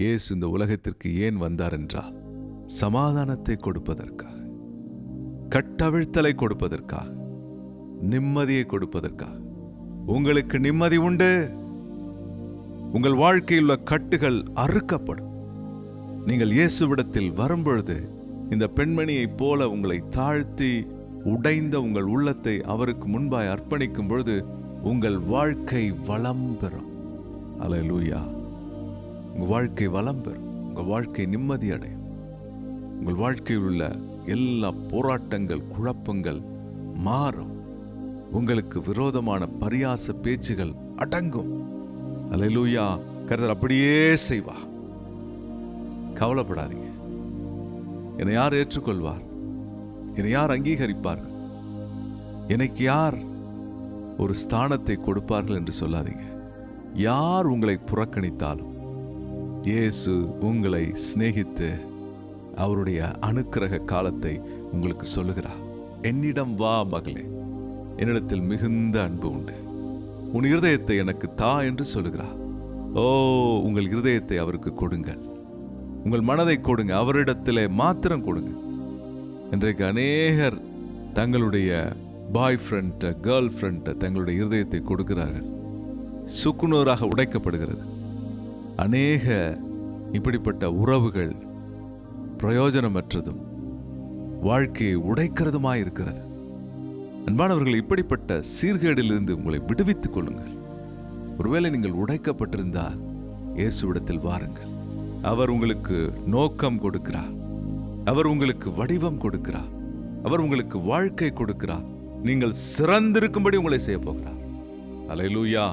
இயேசு இந்த உலகத்திற்கு ஏன் வந்தார் என்றால் சமாதானத்தை கொடுப்பதற்காக, கட்டவிழ்த்தலை கொடுப்பதற்காக, நிம்மதியை கொடுப்பதற்காக. உங்களுக்கு நிம்மதி உண்டு. உங்கள் வாழ்க்கையில் உள்ள கட்டுகள் அறுக்கப்படும். நீங்கள் இயேசுவிடத்தில் வரும்பொழுது இந்த பெண்மணியைப் போல உங்களை தாழ்த்தி உடைந்த உங்கள் உள்ளத்தை அவருக்கு முன்பாய் அர்ப்பணிக்கும் பொழுது உங்கள் வாழ்க்கை வளம் பெறும். அல்லேலூயா. உங்கள் வாழ்க்கை வளம் பெறும். உங்கள் வாழ்க்கை நிம்மதி அடையும். உங்கள் வாழ்க்கையில் உள்ள எல்லா போராட்டங்கள், குழப்பங்கள் மாறும். உங்களுக்கு விரோதமான பரியாச பேச்சுகள் அடங்கும். அல்லேலூயா. கர்த்தர் அப்படியே செய்வா. கவலைப்படாதீங்க. என்னை யார் ஏற்றுக்கொள்வார்? என்னை யார் அங்கீகரிப்பார்கள்? எனக்கு யார் ஒரு ஸ்தானத்தை கொடுப்பார்கள் என்று சொல்லாதீங்க. யார் உங்களை புறக்கணித்தாலும் இயேசு உங்களை சிநேகித்து அவருடைய அனுக்கிரக காலத்தை உங்களுக்கு சொல்லுகிறார். என்னிடம் வா மகளே, என்னிடத்தில் மிகுந்த அன்பு உண்டு. உன் இருதயத்தை எனக்கு தா என்று சொல்லுகிறார். ஓ, உங்கள் இருதயத்தை அவருக்கு கொடுங்கள். உங்கள் மனதை கொடுங்க. அவரிடத்திலே மாத்திரம் கொடுங்க. இன்றைக்கு அநேகர் தங்களுடைய பாய் ஃப்ரெண்ட், கேர்ள் ஃப்ரெண்ட் தங்களுடைய இருதயத்தை கொடுக்கிறார்கள். சுக்குநூறாக உடைக்கப்படுகிறது. அநேக இப்படிப்பட்ட உறவுகள் பிரயோஜனமற்றதும் வாழ்க்கையை உடைக்கிறதுமாயிருக்கிறது. அன்பானவர்கள், இப்படிப்பட்ட சீர்கேடிலிருந்து உங்களை விடுவித்துக் கொள்ளுங்கள். ஒருவேளை நீங்கள் உடைக்கப்பட்டிருந்தால் இயேசுவிடத்தில் வாருங்கள். அவர் உங்களுக்கு நோக்கம் கொடுக்கிறார். அவர் உங்களுக்கு வடிவம் கொடுக்கிறார். அவர் உங்களுக்கு வாழ்க்கை கொடுக்கிறார். நீங்கள் சிறந்திருக்கும்படி உங்களை செய்ய போகிறார். அல்லேலூயா.